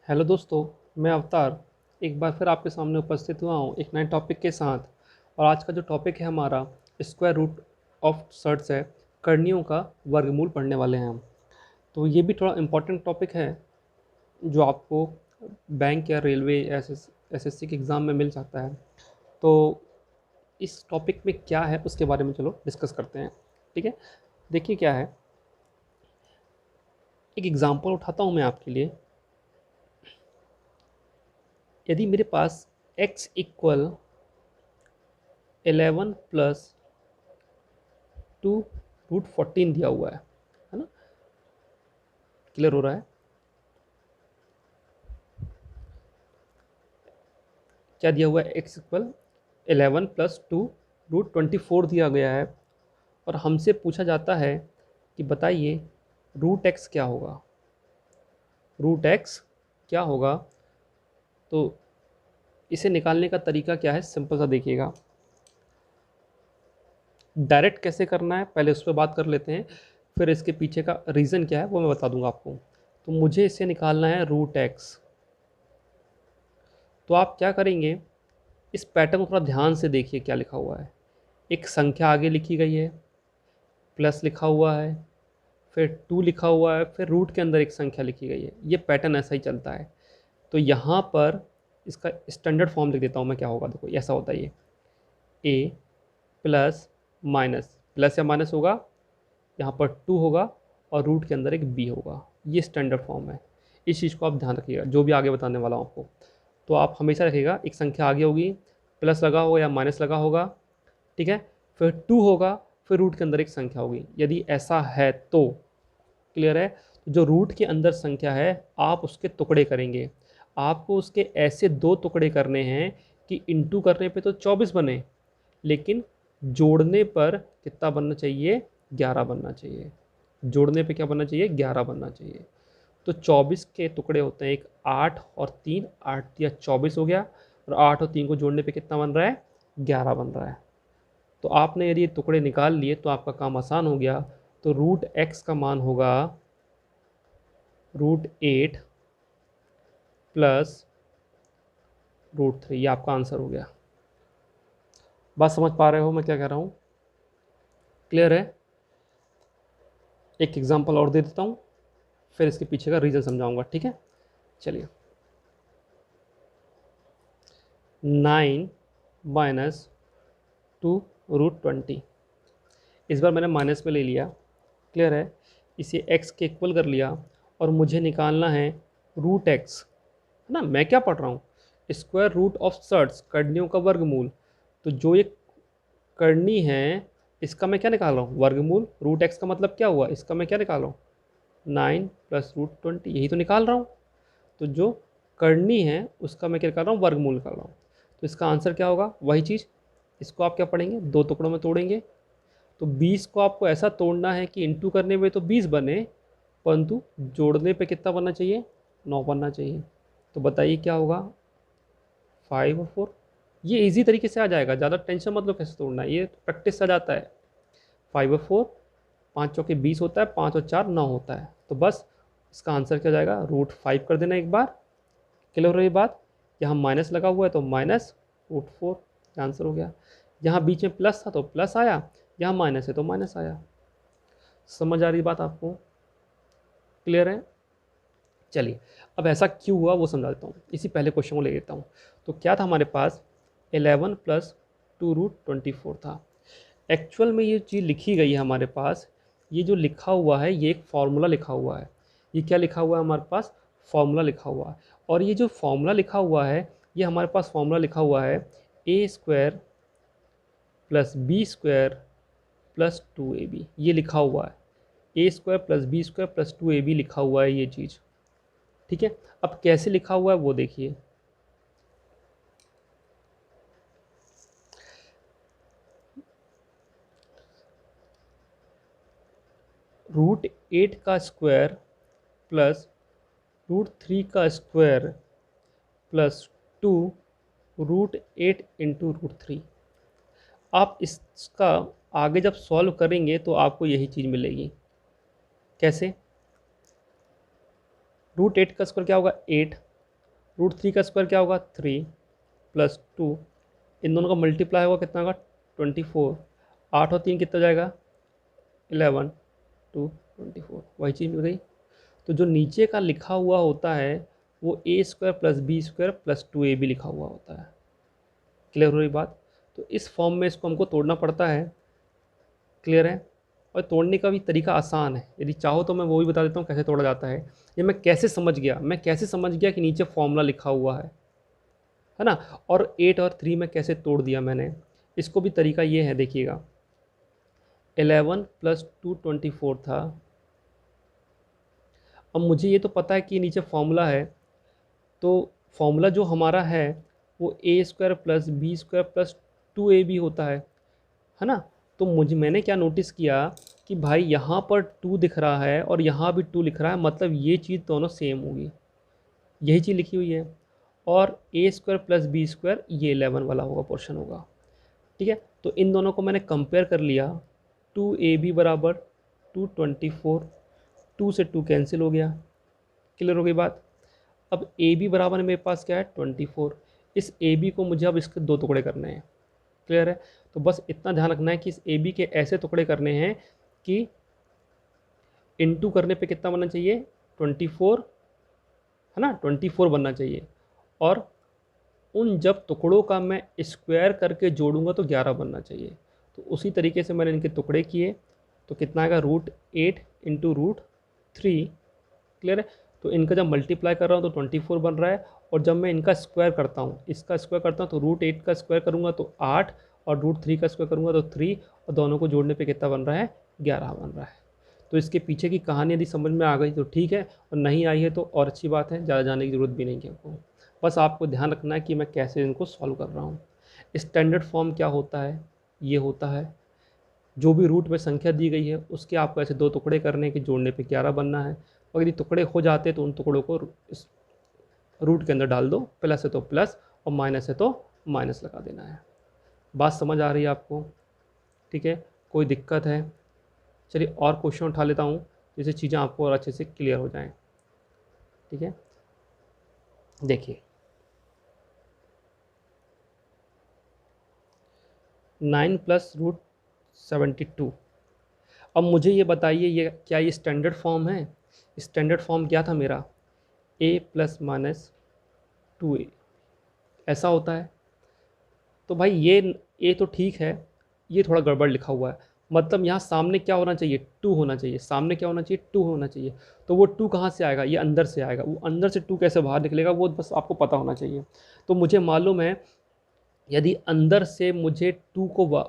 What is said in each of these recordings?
Hello दोस्तों, मैं अवतार एक बार फिर आपके सामने उपस्थित हुआ हूँ एक नए टॉपिक के साथ। और आज का जो टॉपिक है हमारा स्क्वायर रूट ऑफ सर्ट्स है। कर्णियों का वर्गमूल पढ़ने वाले हैं हम। तो ये भी थोड़ा इम्पोर्टेंट टॉपिक है जो आपको बैंक या रेलवे एसएससी के एग्ज़ाम में मिल सकता है। तो इस टॉपिक में क्या है उसके बारे में चलो डिस्कस करते हैं। ठीक है, देखिए क्या है। एक एग्ज़ाम्पल उठाता हूँ मैं आपके लिए। यदि मेरे पास x इक्वल 11 प्लस 2√14 दिया हुआ है ना। क्लियर हो रहा है? क्या दिया हुआ है? x इक्वल 11 प्लस 2√24 दिया गया है। और हमसे पूछा जाता है कि बताइए रूट एक्स क्या होगा। रूट एक्स क्या होगा? तो इसे निकालने का तरीका क्या है, सिंपल सा देखिएगा। डायरेक्ट कैसे करना है पहले उस पर बात कर लेते हैं, फिर इसके पीछे का रीज़न क्या है वो मैं बता दूंगा आपको। तो मुझे इसे निकालना है रूट एक्स। तो आप क्या करेंगे, इस पैटर्न को थोड़ा ध्यान से देखिए क्या लिखा हुआ है। एक संख्या आगे लिखी गई है, प्लस लिखा हुआ है, फिर 2 लिखा हुआ है, फिर रूट के अंदर एक संख्या लिखी गई है। ये पैटर्न ऐसा ही चलता है। तो यहाँ पर इसका स्टैंडर्ड फॉर्म लिख देता हूँ मैं, क्या होगा देखो ऐसा होता है। ये ए प्लस माइनस, प्लस या माइनस होगा, यहाँ पर 2 होगा और रूट के अंदर एक बी होगा। ये स्टैंडर्ड फॉर्म है। इस चीज़ को आप ध्यान रखिएगा जो भी आगे बताने वाला हूँ आपको। तो आप हमेशा रखिएगा एक संख्या आगे होगी, प्लस लगा होगा या माइनस लगा होगा, ठीक है, फिर 2 होगा, फिर रूट के अंदर एक संख्या होगी। यदि ऐसा है तो क्लियर है। तो जो रूट के अंदर संख्या है आप उसके टुकड़े करेंगे। आपको उसके ऐसे 2 टुकड़े करने हैं कि इंटू करने पे तो 24 बने, लेकिन जोड़ने पर कितना बनना चाहिए? 11 बनना चाहिए। जोड़ने पे क्या बनना चाहिए? 11 बनना चाहिए। तो 24 के टुकड़े होते हैं, एक 8 और 3, 8 या 24 हो गया, और 8 और 3 को जोड़ने पे कितना बन रहा है? 11 बन रहा है। तो आपने यदि ये टुकड़े निकाल लिए तो आपका काम आसान हो गया। तो रूट एक्स का मान होगा √8 प्लस √3। ये आपका आंसर हो गया। बात समझ पा रहे हो मैं क्या कह रहा हूँ? क्लियर है? एक एग्जांपल और दे देता हूँ, फिर इसके पीछे का रीज़न समझाऊंगा। ठीक है, चलिए। 9 माइनस 2√20। इस बार मैंने माइनस में ले लिया, क्लियर है। इसे x के इक्वल कर लिया और मुझे निकालना है रूट एक्स, है ना। मैं क्या पढ़ रहा हूँ? स्क्वायर रूट ऑफ सर्ट्स, कर्णियों का वर्गमूल। तो जो ये करनी है इसका मैं क्या निकाल रहा हूँ? वर्गमूल। रूट एक्स का मतलब क्या हुआ? इसका मैं क्या निकाल रहा हूँ? 9 प्लस √20, यही तो निकाल रहा हूँ। तो जो करनी है उसका मैं क्या निकाल रहा हूँ? वर्गमूल निकाल रहा हूँ। तो इसका आंसर क्या होगा? वही चीज़। इसको आप क्या पढ़ेंगे? 2 टुकड़ों में तोड़ेंगे। तो 20 को आपको ऐसा तोड़ना है कि इंटू करने में तो 20 बने, परंतु जोड़ने पे कितना बनना चाहिए? 9 बनना चाहिए। तो बताइए क्या होगा? 5 और 4। ये इजी तरीके से आ जाएगा, ज़्यादा टेंशन मत लो कैसे तोड़ना है, ये प्रैक्टिस से आ जाता है। 5 और 4, 5 चौके 20 होता है, 5 और 4 9 होता है। तो बस इसका आंसर क्या हो जाएगा? √5 कर देना एक बार। क्लियर हो रही बात? यहाँ माइनस लगा हुआ है तो माइनस √4, आंसर हो गया। यहाँ बीच में प्लस था तो प्लस आया, यहाँ माइनस है तो माइनस आया। समझ आ रही बात आपको? क्लियर है? चलिए, अब ऐसा क्यों हुआ वो समझा देता हूँ। इसी पहले क्वेश्चन को ले लेता हूँ। तो क्या था हमारे पास? 11 प्लस 2√24 था। एक्चुअल में ये चीज़ लिखी गई है हमारे पास। ये जो लिखा हुआ है ये एक फार्मूला लिखा हुआ है। ये क्या लिखा हुआ है हमारे पास? फार्मूला लिखा हुआ है। और ये जो फार्मूला लिखा हुआ है, ये हमारे पास फार्मूला लिखा हुआ है a² plus b² plus 2ab। ये लिखा हुआ है a² plus b² plus 2ab लिखा हुआ है ये चीज़। ठीक है, अब कैसे लिखा हुआ है वो देखिए। √8 का स्क्वायर प्लस √3 का स्क्वायर प्लस 2 √8 इंटू √3। आप इसका आगे जब सॉल्व करेंगे तो आपको यही चीज़ मिलेगी। कैसे? √8 का स्क्वायर क्या होगा? 8, √3 का स्क्वायर क्या होगा 3 + 2, इन दोनों का मल्टीप्लाई होगा कितना होगा 24, 8 और 3 कितना जाएगा 11, 2 24, वही चीज़ मिल गई। तो जो नीचे का लिखा हुआ होता है वो a² + b² + 2ab लिखा हुआ होता है। क्लियर हो रही बात? तो इस फॉर्म में इसको हमको तोड़ना पड़ता है। क्लियर है? और तोड़ने का भी तरीका आसान है, यदि चाहो तो मैं वो भी बता देता हूँ कैसे तोड़ा जाता है। ये मैं कैसे समझ गया कि नीचे फॉर्मूला लिखा हुआ है ना। और 8 और 3 में कैसे तोड़ दिया मैंने, इसको भी तरीका ये है, देखिएगा। 11 + 2 24 था। अब मुझे ये तो पता है कि नीचे फॉर्मूला है, तो फॉर्मूला जो हमारा है वो a² + b² + 2ab होता है ना। तो मैंने क्या नोटिस किया कि भाई यहाँ पर 2 दिख रहा है और यहाँ भी 2 लिख रहा है, मतलब ये चीज़ दोनों सेम होगी, यही चीज़ लिखी हुई है। और a² + b² ये 11 वाला होगा, पोर्शन होगा। ठीक है, तो इन दोनों को मैंने कंपेयर कर लिया। 2ab = 224, 2 से 2 कैंसिल हो गया। क्लियर हो गई बात? अब ए बी बराबर मेरे पास क्या है 24, इस ए बी को मुझे अब इसके 2 टुकड़े करने हैं। क्लियर है? तो बस इतना ध्यान रखना है कि इस ए बी के ऐसे टुकड़े करने हैं कि इनटू करने पे कितना बनना चाहिए 24, है ना, 24 बनना चाहिए। और उन जब टुकड़ों का मैं स्क्वायर करके जोड़ूंगा तो 11 बनना चाहिए। तो उसी तरीके से मैंने इनके टुकड़े किए, तो कितना आएगा √8 × √3। क्लियर है? तो इनका जब मल्टीप्लाई कर रहा हूँ तो 24 बन रहा है, और जब मैं इनका स्क्वायर करता हूँ, इसका स्क्वायर करता हूँ, तो √8 का स्क्वायर करूँगा तो 8, और √3 का स्क्वायर करूँगा तो 3, और दोनों को जोड़ने पे कितना बन रहा है 11 बन रहा है। तो इसके पीछे की कहानी यदि समझ में आ गई तो ठीक है, और नहीं आई है तो और अच्छी बात है, ज़्यादा जाने की ज़रूरत भी नहीं है आपको। बस आपको ध्यान रखना है कि मैं कैसे इनको सॉल्व कर रहा हूँ। स्टैंडर्ड फॉर्म क्या होता है, ये होता है जो भी रूट में संख्या दी गई है उसके आपको ऐसे 2 टुकड़े करने के, जोड़ने पे 11 बनना है। और यदि टुकड़े हो जाते तो उन टुकड़ों को इस रूट के अंदर डाल दो, प्लस है तो प्लस और माइनस है तो माइनस लगा देना है। बात समझ आ रही है आपको? ठीक है, कोई दिक्कत है? चलिए और क्वेश्चन उठा लेता हूँ जिससे चीज़ें आपको और अच्छे से क्लियर हो जाएं। ठीक है, देखिए 9 + √72। अब मुझे ये बताइए, ये क्या ये स्टैंडर्ड फॉर्म है? स्टैंडर्ड फॉर्म क्या था मेरा, a ± 2a, ऐसा होता है। तो भाई ये तो ठीक है, ये थोड़ा गड़बड़ लिखा हुआ है। मतलब यहाँ सामने क्या होना चाहिए 2 होना चाहिए, सामने क्या होना चाहिए 2 होना चाहिए। तो वो 2 कहाँ से आएगा, ये अंदर से आएगा। वो अंदर से 2 कैसे बाहर निकलेगा वो बस आपको पता होना चाहिए। तो मुझे मालूम है यदि अंदर से मुझे 2 को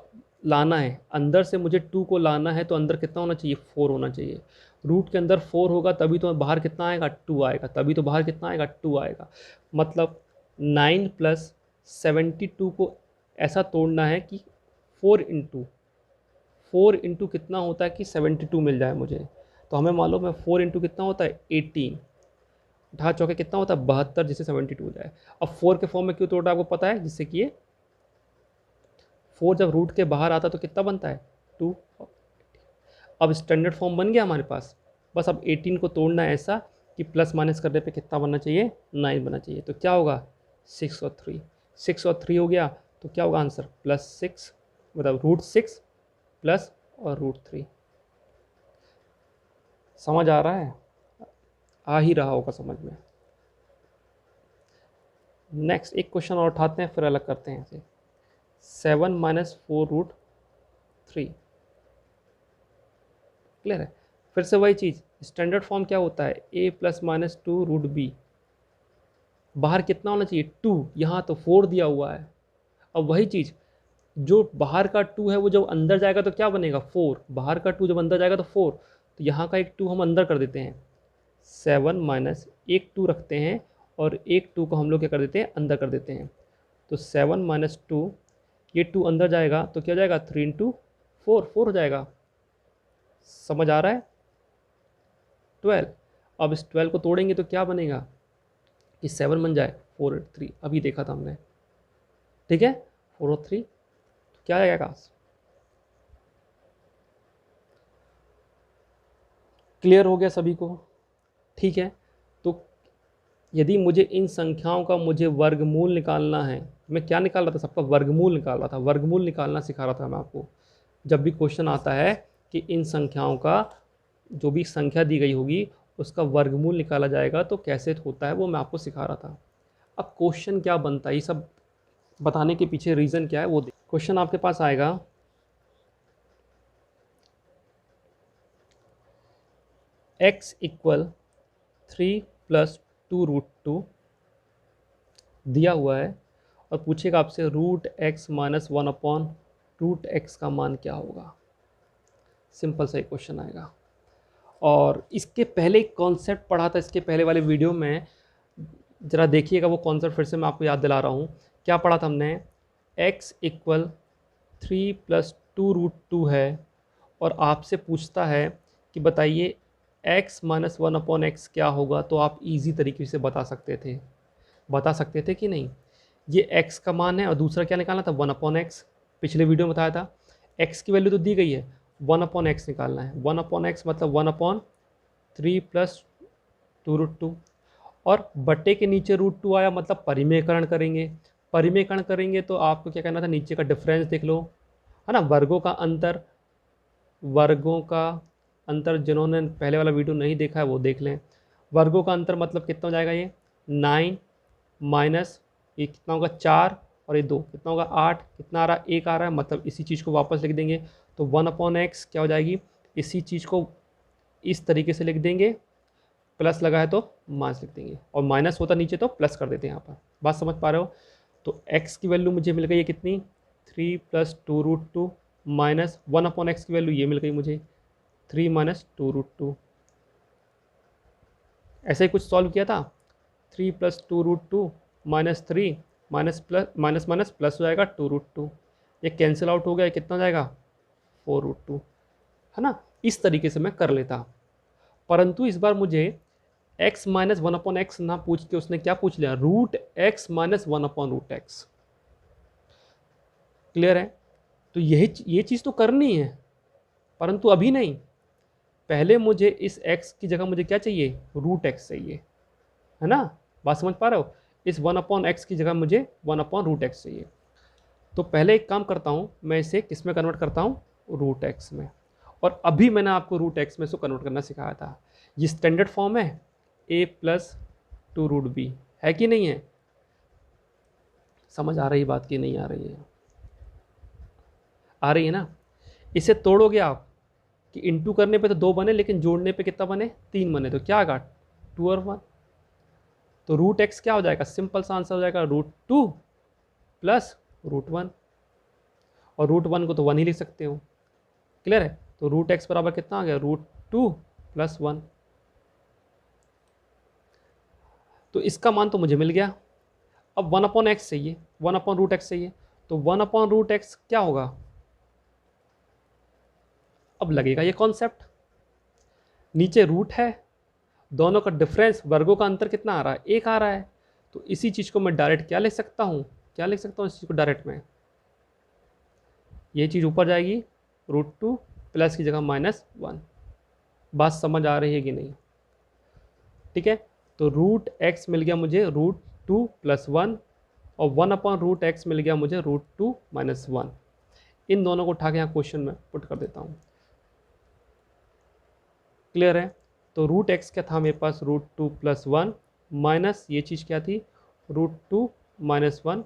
लाना है, अंदर से मुझे 2 को लाना है तो अंदर कितना होना चाहिए 4 होना चाहिए। रूट के अंदर 4 होगा तभी तो बाहर कितना आएगा 2 आएगा, तभी तो बाहर कितना आएगा 2 आएगा। मतलब 9 + 72 को ऐसा तोड़ना है कि 4 इंटू कितना होता है कि 72 मिल जाए मुझे। तो हमें मालूम है 4 इंटू कितना होता है 18, 8 चौके कितना होता है 72, जिससे 72 हो जाए। अब 4 के फॉर्म में क्यों तोड़ा आपको पता है, जिससे कि ये 4 जब रूट के बाहर आता तो कितना बनता है 2। अब स्टैंडर्ड फॉर्म बन गया हमारे पास। बस अब 18 को तोड़ना है ऐसा कि प्लस माइनस करने पे कितना बनना चाहिए 9 बनना चाहिए। तो क्या होगा 6 और 3, 6 और 3 हो गया, तो क्या होगा आंसर +6, मतलब √6 प्लस और √3। समझ आ रहा है? आ ही रहा होगा समझ में। नेक्स्ट एक क्वेश्चन और उठाते हैं, फिर अलग करते हैं इसे। 7 - 4√3। क्लियर है? फिर से वही चीज़, स्टैंडर्ड फॉर्म क्या होता है a ± 2√b। बाहर कितना होना चाहिए 2, यहाँ तो 4 दिया हुआ है। अब वही चीज़, जो बाहर का 2 है वो जब अंदर जाएगा तो क्या बनेगा 4, बाहर का 2 जब अंदर जाएगा तो 4, तो यहाँ का एक 2 हम अंदर कर देते हैं। 7 - एक 2 रखते हैं और एक 2 को हम लोग क्या कर देते हैं अंदर कर देते हैं। तो 7 - 2, ये 2 अंदर जाएगा तो क्या हो जाएगा 3 × 4, 4 हो जाएगा। समझ आ रहा है? 12। अब इस 12 को तोड़ेंगे तो क्या बनेगा कि 7 बन जाए 4 और 3, अभी देखा था हमने। ठीक है, 4 और 3 तो क्या आएगा। क्लियर हो गया सभी को? ठीक है, तो यदि मुझे इन संख्याओं का मुझे वर्गमूल निकालना है, मैं क्या निकाल रहा था, सबका वर्गमूल निकाल रहा था, वर्गमूल निकालना सिखा रहा था मैं आपको। जब भी क्वेश्चन आता है कि इन संख्याओं का जो भी संख्या दी गई होगी उसका वर्गमूल निकाला जाएगा तो कैसे होता है वो मैं आपको सिखा रहा था। अब क्वेश्चन क्या बनता है, ये सब बताने के पीछे रीज़न क्या है वो क्वेश्चन आपके पास आएगा, x इक्वल 3+2√2 दिया हुआ है और पूछेगा आपसे √x-1/√x का मान क्या होगा। सिंपल सा एक क्वेश्चन आएगा। और इसके पहले एक कॉन्सेप्ट पढ़ा था, इसके पहले वाले वीडियो में, ज़रा देखिएगा वो कॉन्सेप्ट फिर से मैं आपको याद दिला रहा हूँ। क्या पढ़ा था हमने, x इक्वल 3+2√2 है और आपसे पूछता है कि बताइए x-1/x क्या होगा, तो आप इजी तरीके से बता सकते थे कि नहीं। ये x का मान है और दूसरा क्या निकालना था, 1/x। पिछले वीडियो में बताया था x की वैल्यू तो दी गई है, 1/x निकालना है। 1/x मतलब 1/3+2√2 और बट्टे के नीचे √2 आया मतलब परिमेयकरण करेंगे। परिमेयकरण करेंगे तो आपको क्या करना था, नीचे का डिफरेंस देख लो, है ना, वर्गों का अंतर जिन्होंने पहले वाला वीडियो नहीं देखा है वो देख लें। वर्गों का अंतर मतलब कितना हो जाएगा, ये 9 माइनस ये कितना होगा 4 और ये 2 कितना होगा 8, कितना आ रहा है 1 आ रहा है, मतलब इसी चीज़ को वापस लिख देंगे। तो 1/x क्या हो जाएगी, इसी चीज़ को इस तरीके से लिख देंगे, प्लस लगा है तो माइनस लिख देंगे और माइनस होता नीचे तो प्लस कर देते हैं यहाँ पर। बात समझ पा रहे हो। तो x की वैल्यू मुझे मिल गई है कितनी, 3+2√2 माइनस 1/x की वैल्यू ये मिल गई मुझे 3-2√2। ऐसे ही कुछ सॉल्व किया था, 3+2√2 -3 minus plus minus minus plus हो जाएगा 2√2, ये कैंसिल आउट हो गया, कितना हो जाएगा 4√2, है ना। इस तरीके से मैं कर लेता, परंतु इस बार मुझे x-1/x ना पूछ के उसने क्या पूछ लिया, √x-1/√x। क्लियर है। तो ये चीज़ तो करनी है, परंतु अभी नहीं, पहले मुझे इस x की जगह मुझे क्या चाहिए, √x चाहिए, है ना। बात समझ पा रहे हो, इस 1/x की जगह मुझे 1/√x चाहिए। तो पहले एक काम करता हूँ, मैं इसे किस में कन्वर्ट करता हूँ, √x में। और अभी मैंने आपको √x में से कन्वर्ट करना सिखाया था। ये स्टैंडर्ड फॉर्म है a+2√b, है कि नहीं है। समझ आ रही बात की नहीं आ रही है, आ रही है ना। इसे तोड़ोगे आप कि इंटू करने पे तो 2 बने, लेकिन जोड़ने पे कितना बने, 3 बने, तो क्या आएगा 2 और 1। तो √x क्या हो जाएगा, सिंपल सा आंसर हो जाएगा √2 प्लस √1, और √1 को तो 1 ही लिख सकते हो। क्लियर है। तो √x बराबर कितना आ गया, √2 प्लस 1। तो इसका मान तो मुझे मिल गया। अब 1/x चाहिए, 1/√x चाहिए, तो 1/√x क्या होगा, अब लगेगा ये कॉन्सेप्ट, नीचे रूट है, दोनों का डिफरेंस, वर्गों का अंतर कितना आ रहा है, 1 आ रहा है। तो इसी चीज़ को मैं डायरेक्ट क्या लिख सकता हूँ, इस चीज़ को डायरेक्ट में, ये चीज़ ऊपर जाएगी, √2 प्लस की जगह -1। बात समझ आ रही है कि नहीं, ठीक है। तो √x मिल गया मुझे √2 प्लस 1 और 1/√x मिल गया मुझे √2 माइनस 1। इन दोनों को उठा के यहाँ क्वेश्चन में पुट कर देता हूँ। क्लियर है। तो √x क्या था मेरे पास, √2 प्लस 1 माइनस ये चीज़ क्या थी, √2 माइनस 1।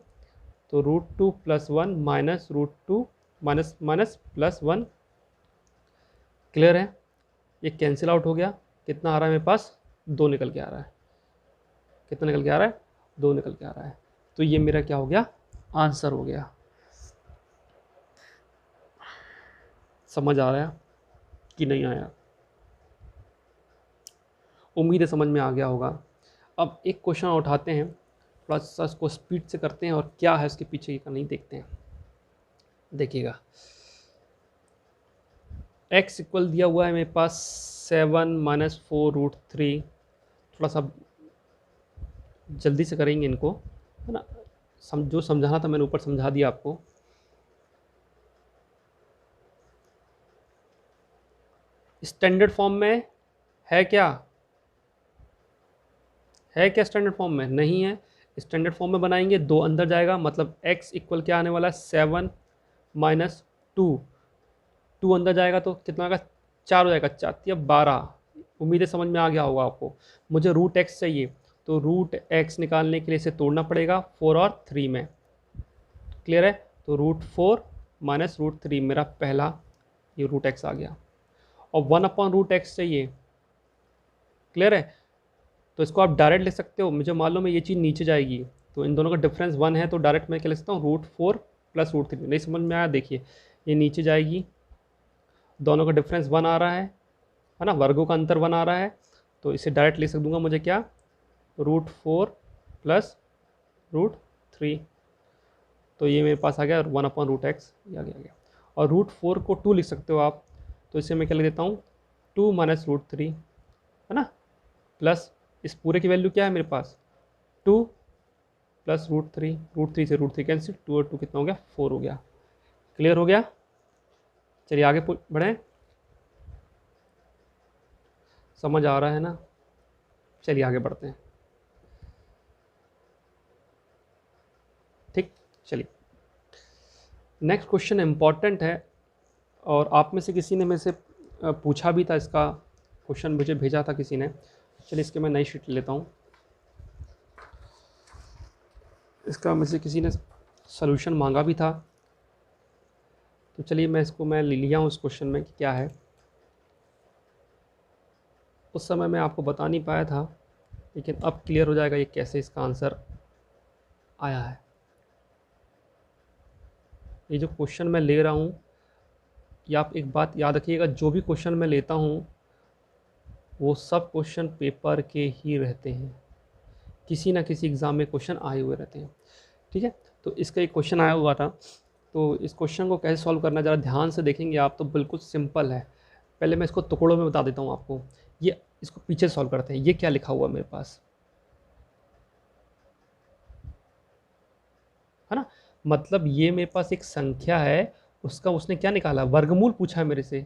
तो √2 plus 1 minus √2 minus minus plus 1। Clear है। ये कैंसिल आउट हो गया, कितना आ रहा है मेरे पास, 2 निकल के आ रहा है। कितना निकल के आ रहा है, 2 निकल के आ रहा है। तो ये मेरा क्या हो गया, आंसर हो गया। समझ आ रहा है कि नहीं आया, उम्मीद है समझ में आ गया होगा। अब एक क्वेश्चन उठाते हैं, थोड़ा सा इसको स्पीड से करते हैं और क्या है इसके पीछे का नहीं देखते हैं। देखिएगा, x इक्वल दिया हुआ है मेरे पास 7-4√3। थोड़ा सा जल्दी से करेंगे इनको, है ना। जो समझाना था मैंने ऊपर समझा दिया आपको। स्टैंडर्ड फॉर्म में है क्या, है क्या स्टैंडर्ड फॉर्म में? नहीं है। स्टैंडर्ड फॉर्म में बनाएंगे, 2 अंदर जाएगा, मतलब x इक्वल क्या आने वाला है? 7 माइनस 2। 2 अंदर जाएगा तो कितना होगा? 4 हो जाएगा, 4 या 12। उम्मीद है समझ में आ गया होगा आपको। मुझे रूट एक्स चाहिए, तो रूट एक्स निकालने के लिए इसे तोड़ना पड़ेगा 4 और 3 में। क्लियर है? तो रूट 4 माइनस रूट 3 मेरा पहला ये रूट एक्स आ गया, और 1/√x चाहिए। क्लियर है? तो इसको आप डायरेक्ट लिख सकते हो, मुझे मालूम है ये चीज़ नीचे जाएगी, तो इन दोनों का डिफरेंस 1 है, तो डायरेक्ट मैं क्या लिख सकता हूँ? Root 4 plus root 3। नहीं समझ में आया? देखिए ये नीचे जाएगी, दोनों का डिफरेंस 1 आ रहा है ना, वर्गों का अंतर 1 आ रहा है, तो इसे डायरेक्ट लिख दूंगा मुझे क्या? Root 4 plus root 3। तो ये मेरे पास आ गया 1/√x, ये आ गया। और रूट 4 को 2 लिख सकते हो आप, तो इसे मैं क्या लिख देता हूँ? 2 माइनस रूट 3, है ना, प्लस इस पूरे की वैल्यू क्या है मेरे पास? 2 प्लस रूट 3 से रूट 3 कैंसिल, 2 और 2 कितना हो गया? 4 हो गया। क्लियर हो गया? चलिए आगे बढ़ें। समझ आ रहा है ना? चलिए आगे बढ़ते हैं। ठीक, चलिए नेक्स्ट क्वेश्चन इंपॉर्टेंट है, और आप में से किसी ने मेरे से पूछा भी था, इसका क्वेश्चन मुझे भेजा था किसी ने। चलिए इसके मैं नई शीट लेता हूँ, इसका मुझसे किसी ने सॉल्यूशन मांगा भी था, तो चलिए मैं इसको मैं ले लिया हूँ उस क्वेश्चन में कि क्या है। उस समय मैं आपको बता नहीं पाया था, लेकिन अब क्लियर हो जाएगा ये कैसे इसका आंसर आया है। ये जो क्वेश्चन मैं ले रहा हूँ, ये आप एक बात याद रखिएगा, जो भी क्वेश्चन मैं लेता हूँ वो सब क्वेश्चन पेपर के ही रहते हैं, किसी ना किसी एग्ज़ाम में क्वेश्चन आए हुए रहते हैं। ठीक है, तो इसका एक क्वेश्चन आया हुआ था, तो इस क्वेश्चन को कैसे सॉल्व करना ज़रा ध्यान से देखेंगे आप तो बिल्कुल सिंपल है। पहले मैं इसको टुकड़ों में बता देता हूँ आपको। ये इसको पीछे सॉल्व करते हैं। ये क्या लिखा हुआ मेरे पास, है ना, मतलब ये मेरे पास एक संख्या है, उसका उसने क्या निकाला? वर्गमूल पूछा है मेरे से।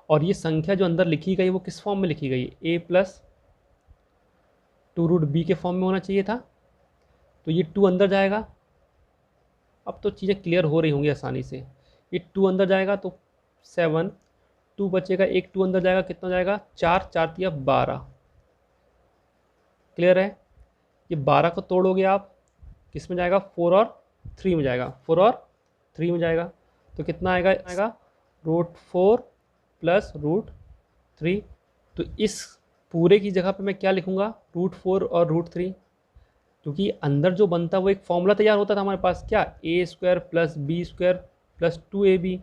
और ये संख्या जो अंदर लिखी गई वो किस फॉर्म में लिखी गई? a+2√b के फॉर्म में होना चाहिए था, तो ये 2 अंदर जाएगा। अब तो चीज़ें क्लियर हो रही होंगी आसानी से। ये 2 अंदर जाएगा तो 7, 2 बचेगा, एक 2 अंदर जाएगा, कितना जाएगा? 4, 4 या 12। क्लियर है? ये 12 को तोड़ोगे आप, किस में जाएगा? 4 और 3 में जाएगा, 4 और 3 में जाएगा, तो कितना आएगा? Root 4 plus root 3। तो इस पूरे की जगह पे मैं क्या लिखूंगा? रूट 4 और रूट 3, क्योंकि अंदर जो बनता है वो एक फॉर्मूला तैयार होता था हमारे पास, क्या? a² plus b² plus 2ab,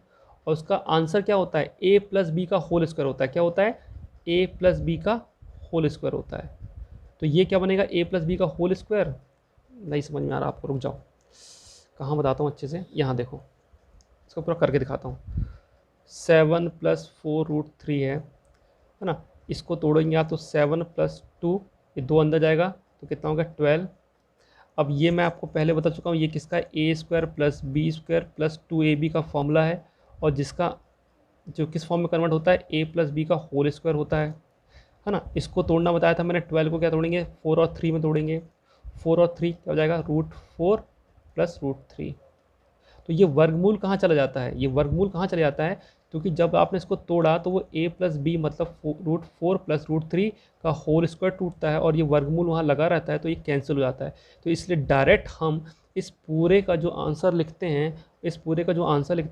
और उसका आंसर क्या होता है? a प्लस बी का होल स्क्वायर होता है। क्या होता है? a प्लस बी का होल स्क्वायर होता है। तो ये क्या बनेगा? a प्लस बी का होल स्क्वायर। नहीं समझ में आ रहा आपको? रुक जाओ, कहाँ बताता हूँ अच्छे से, यहाँ देखो, इसको पूरा करके दिखाता हूँ। 7 प्लस 4√3 है ना, इसको तोड़ेंगे आप तो 7 प्लस 2, ये 2 अंदर जाएगा, तो कितना होगा? 12। अब ये मैं आपको पहले बता चुका हूँ, ये किसका? a² plus b² plus 2ab का फॉर्मूला है, और जिसका जो किस फॉर्म में कन्वर्ट होता है? a प्लस बी का होल स्क्वायर होता है ना। इसको तोड़ना बताया था मैंने। 12 को क्या तोड़ेंगे? 4 और 3 में तोड़ेंगे। 4 और 3 क्या हो जाएगा? Root 4 plus root 3। तो ये वर्गमूल कहाँ चला जाता है? ये वर्गमूल कहाँ चला जाता है? क्योंकि जब आपने इसको तोड़ा तो वो a प्लस बी मतलब रूट 4 प्लस रूट 3 का होल स्क्वायर टूटता है, और ये वर्गमूल वहाँ लगा रहता है, तो ये कैंसिल हो जाता है। तो इसलिए डायरेक्ट हम इस पूरे का जो आंसर लिखते हैं,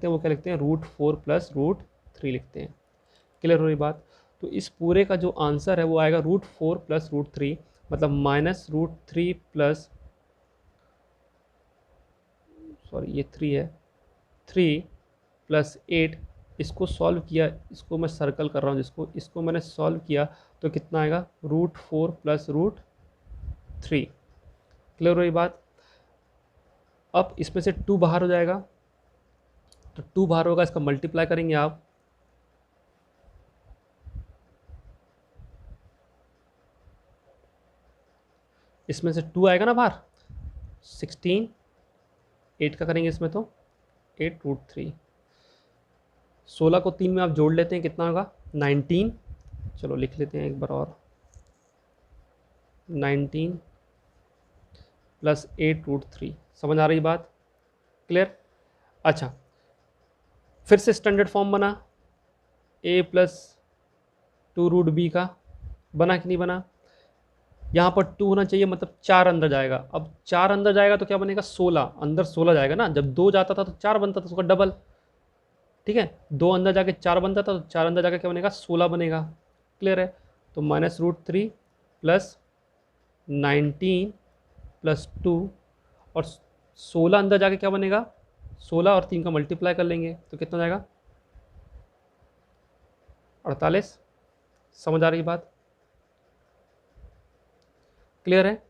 वो क्या लिखते हैं? रूट 4 प्लस रूट 3 लिखते हैं। क्लियर हो रही बात? तो इस पूरे का जो आंसर है वो आएगा रूट 4 प्लस रूट 3, मतलब माइनस रूट 3 प्लस, सॉरी ये 3 है, 3 प्लस 8। इसको सॉल्व किया, इसको मैं सर्कल कर रहा हूँ जिसको, इसको मैंने सॉल्व किया तो कितना आएगा? Root 4 plus root 3। क्लियर हो रही बात? अब इसमें से 2 बाहर हो जाएगा, तो 2 बाहर होगा, इसका मल्टीप्लाई करेंगे आप, इसमें से 2 आएगा ना बाहर, 16, 8 का करेंगे इसमें तो 8√3। 16 को 3 में आप जोड़ लेते हैं, कितना होगा? 19। चलो लिख लेते हैं एक बार और, 19 प्लस 8√3। समझ आ रही बात? क्लियर? अच्छा, फिर से स्टैंडर्ड फॉर्म बना a प्लस 2√b का, बना कि नहीं बना? यहाँ पर 2 होना चाहिए, मतलब 4 अंदर जाएगा। अब 4 अंदर जाएगा तो क्या बनेगा? 16। अंदर 16 जाएगा ना, जब 2 जाता था तो 4 बनता था, उसका डबल। ठीक है, 2 अंदर जाके 4 बनता था, तो 4 अंदर जाके क्या बनेगा? 16 बनेगा। क्लियर है? तो -√3 प्लस 19 प्लस 2, और 16 अंदर जाके क्या बनेगा? 16 और 3 का मल्टीप्लाई कर लेंगे तो कितना जाएगा? 48। समझ आ रही बात? क्लियर है?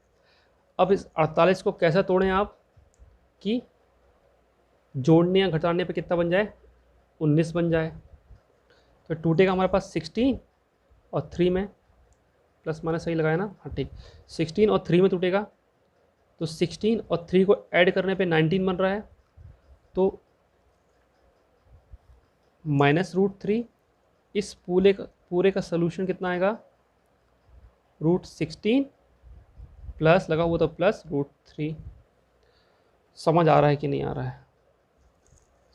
अब इस 48 को कैसे तोड़ें आप कि जोड़ने या घटाने पे कितना बन जाए? 19 बन जाए। तो टूटेगा हमारे पास 16 और 3 में, प्लस माइनस सही लगाया ना? हाँ ठीक, 16 और 3 में टूटेगा। तो 16 और 3 को ऐड करने पे 19 बन रहा है। तो -√3, इस पूरे का सोल्यूशन कितना आएगा? √16 प्लस लगा हुआ तो प्लस √3। समझ आ रहा है कि नहीं आ रहा है?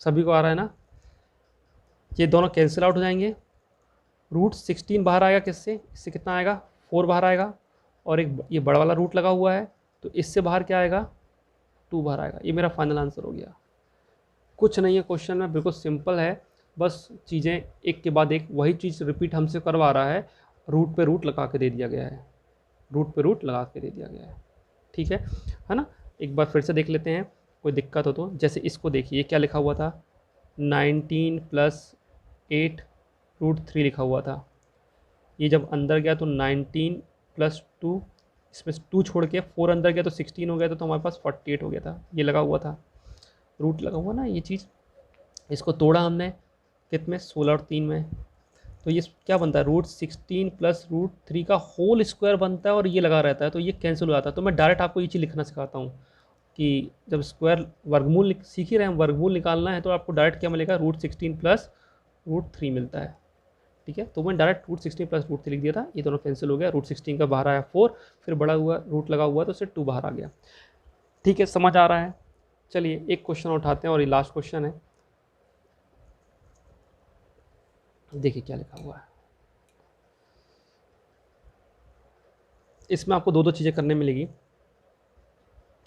सभी को आ रहा है ना? ये दोनों कैंसिल आउट हो जाएंगे। √16 बाहर आएगा किससे? इससे कितना आएगा? 4 बाहर आएगा, और एक ये बड़ा वाला रूट लगा हुआ है, तो इससे बाहर क्या आएगा? 2 बाहर आएगा। ये मेरा फाइनल आंसर हो गया। कुछ नहीं है क्वेश्चन में, बिल्कुल सिंपल है। बस चीज़ें एक के बाद एक वही चीज़ रिपीट हमसे करवा रहा है, रूट पे रूट लगा के दे दिया गया है, रूट पे रूट लगा के दे दिया गया है। ठीक है ना? एक बार फिर से देख लेते हैं, कोई दिक्कत हो तो। जैसे इसको देखिए, क्या लिखा हुआ था? 19 प्लस 8√3 लिखा हुआ था। ये जब अंदर गया तो 19 प्लस 2, इसमें 2 छोड़ के 4 अंदर गया तो 16 हो गया था, तो हमारे पास 48 हो गया था। ये लगा हुआ था, रूट लगा हुआ ना ये चीज़। इसको तोड़ा हमने कितने? 16 और 3 में। तो ये क्या बनता है? √16 प्लस √3 का होल स्क्वायर बनता है, और ये लगा रहता है, तो ये कैंसिल हो जाता है। तो मैं डायरेक्ट आपको ये चीज़ लिखना सिखाता हूँ कि जब स्क्वायर वर्गमूल सीख ही रहे हैं, वर्गमूल निकालना है, तो आपको डायरेक्ट क्या मिलेगा? √16 प्लस √3 मिलता है। ठीक है, तो मैं डायरेक्ट √16 प्लस √3 लिख दिया था। ये दोनों कैंसिल हो गया। √16 का बाहर आया 4, फिर बड़ा हुआ रूट लगा हुआ तो उससे 2 बाहर आ गया। ठीक है, समझ आ रहा है? चलिए एक क्वेश्चन उठाते हैं, और ये लास्ट क्वेश्चन है। देखिए क्या लिखा हुआ है इसमें। आपको 2 चीज़ें करने मिलेगी।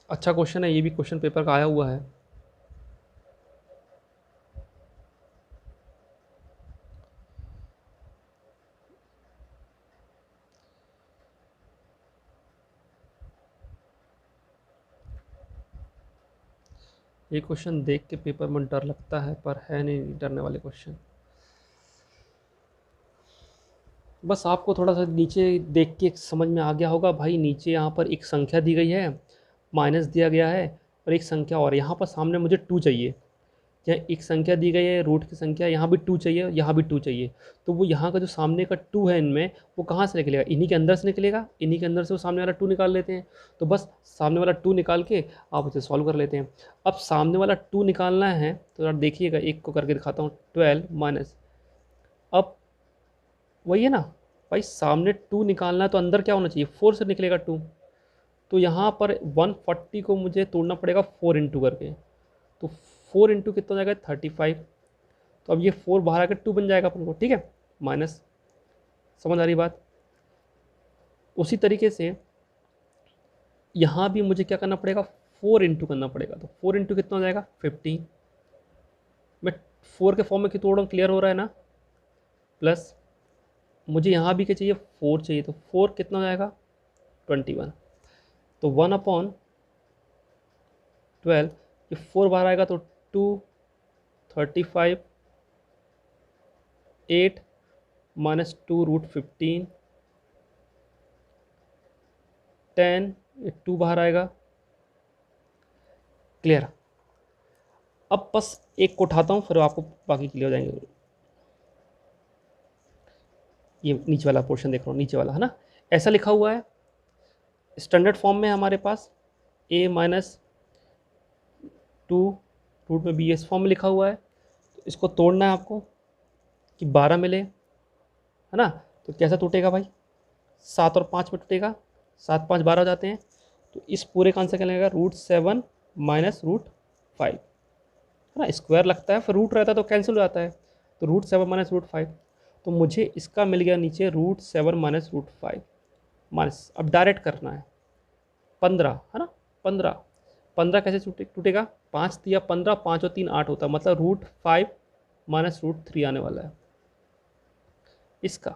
अच्छा क्वेश्चन है, ये भी क्वेश्चन पेपर का आया हुआ है। ये क्वेश्चन देख के पेपर में डर लगता है, पर है नहीं डरने वाले क्वेश्चन। बस आपको थोड़ा सा नीचे देख के समझ में आ गया होगा भाई। नीचे यहाँ पर एक संख्या दी गई है, माइनस दिया गया है, और एक संख्या, और यहाँ पर सामने मुझे 2 चाहिए। यहाँ एक संख्या दी गई है, रूट की संख्या, यहाँ भी 2 चाहिए, यहाँ भी 2 चाहिए। तो वो यहाँ का जो सामने का 2 है इनमें, वो कहाँ से निकलेगा? इन्हीं के अंदर से निकलेगा। इन्हीं के अंदर से वो सामने वाला 2 निकाल लेते हैं। तो बस सामने वाला 2 निकाल के आप उसे सॉल्व कर लेते हैं। अब सामने वाला 2 निकालना है, तो आप देखिएगा, एक को करके दिखाता हूँ। 12 माइनस, अब वही है ना भाई, सामने 2 निकालना है तो अंदर क्या होना चाहिए? 4 से निकलेगा 2। तो यहाँ पर 140 को मुझे तोड़ना पड़ेगा 4 इंटू करके। तो 4 इंटू कितना हो जाएगा? 35। तो अब ये 4 बाहर आकर 2 बन जाएगा अपन को। ठीक है, माइनस। समझ आ रही बात? उसी तरीके से यहाँ भी मुझे क्या करना पड़ेगा? 4 इंटू करना पड़ेगा। तो 4 इंटू कितना हो जाएगा? 15। मैं 4 के फॉर्म में क्यों तोड़ रहा हूँ? क्लियर हो रहा है ना? प्लस मुझे यहाँ भी क्या चाहिए? 4 चाहिए। तो 4 कितना हो जाएगा? 21। तो 1/12, ये 4 बाहर आएगा तो 2, 35, 8 माइनस 2√15, 10, ये 2 बाहर आएगा। क्लियर? अब बस एक को उठाता हूँ, फिर आपको बाकी क्लियर हो जाएंगे। ये नीचे वाला पोर्शन देख रहा हूँ, नीचे वाला है ना, ऐसा लिखा हुआ है स्टैंडर्ड फॉर्म में हमारे पास। a माइनस 2 रूट में b इस फॉर्म में लिखा हुआ है। तो इसको तोड़ना है आपको कि 12 मिले, है ना? तो कैसा टूटेगा भाई? 7 और 5 में टूटेगा। 7×5 12 हो जाते हैं। तो इस पूरे का आंसर क्या लगेगा, √7 माइनस √5, है ना। स्क्वायर लगता है फिर रूट रहता है तो कैंसिल हो जाता है, तो √7 माइनस √5। तो मुझे इसका मिल गया नीचे √7 माइनस √5 माइनस, अब डायरेक्ट करना है 15, है ना। 15 15 कैसे टूटेगा, 5 दिया 15, 5 और 3 8 होता है, मतलब √5 माइनस √3 आने वाला है। इसका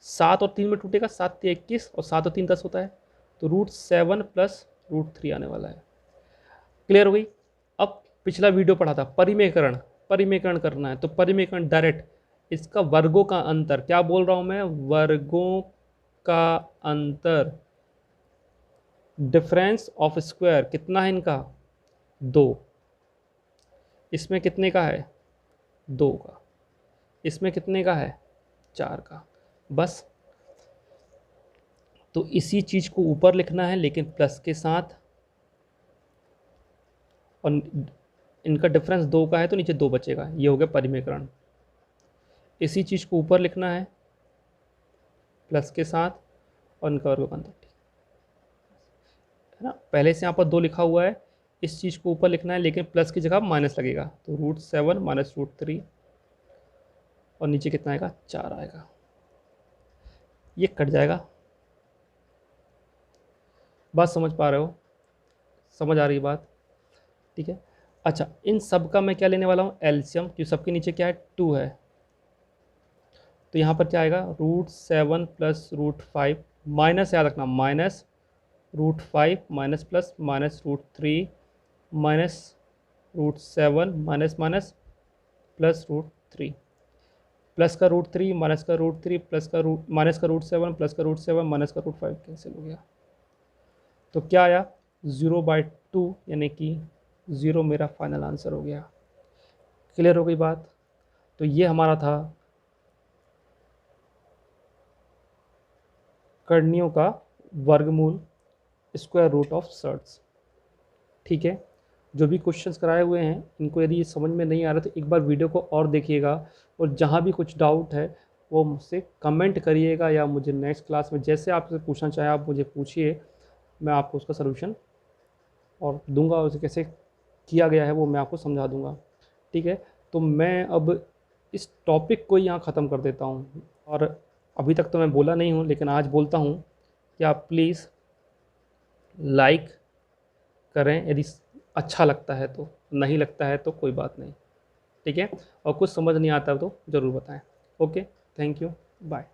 7 और 3 में टूटेगा, 7 3 21 और 7 और 3 10 होता है, तो √7 प्लस √3 आने वाला है। क्लियर हो गई। अब पिछला वीडियो पढ़ा था परिमेकरण, परिमेकरण करना है, तो परिमेकरण डायरेक्ट इसका वर्गों का अंतर, क्या बोल रहा हूं मैं, वर्गों का अंतर, डिफरेंस ऑफ स्क्वायर कितना है इनका, 2, इसमें कितने का है, 2 का, इसमें कितने का है, 4 का, बस। तो इसी चीज़ को ऊपर लिखना है लेकिन प्लस के साथ, और इनका डिफरेंस 2 का है तो नीचे 2 बचेगा, ये हो गया परिमेकरण। इसी चीज़ को ऊपर लिखना है प्लस के साथ और इनका वर्ग का अंतर, है ना। पहले से यहाँ पर 2 लिखा हुआ है, इस चीज़ को ऊपर लिखना है लेकिन प्लस की जगह माइनस लगेगा, तो √7 माइनस √3 और नीचे कितना आएगा, 4 आएगा, ये कट जाएगा। बात समझ पा रहे हो, समझ आ रही बात, ठीक है। अच्छा, इन सब का मैं क्या लेने वाला हूँ, एलसीएम, क्योंकि सबके नीचे क्या है, 2 है, तो यहाँ पर क्या आएगा, √7 प्लस √5 माइनस, याद रखना minus √5 minus plus minus √3 minus √7 minus minus plus √3, plus का √3 माइनस का √3 प्लस का माइनस का √7 प्लस का √7 माइनस का √5 कैंसिल हो गया, तो क्या आया 0/2, यानी कि 0 मेरा फाइनल आंसर हो गया। क्लियर हो गई बात। तो ये हमारा था करणियों का वर्गमूल, स्क्वायर रूट ऑफ सर्ट्स, ठीक है। जो भी क्वेश्चंस कराए हुए हैं इनको यदि ये समझ में नहीं आ रहा तो एक बार वीडियो को और देखिएगा, और जहाँ भी कुछ डाउट है वो मुझसे कमेंट करिएगा, या मुझे नेक्स्ट क्लास में जैसे आपसे पूछना चाहें आप मुझे पूछिए, मैं आपको उसका सलूशन और दूंगा, उसे कैसे किया गया है वो मैं आपको समझा दूंगा, ठीक है। तो मैं अब इस टॉपिक को यहाँ ख़त्म कर देता हूँ, और अभी तक तो मैं बोला नहीं हूँ लेकिन आज बोलता हूँ कि आप प्लीज़ लाइक करें यदि अच्छा लगता है, तो नहीं लगता है तो कोई बात नहीं, ठीक है। और कुछ समझ नहीं आता तो ज़रूर बताएं। Okay, thank you, bye.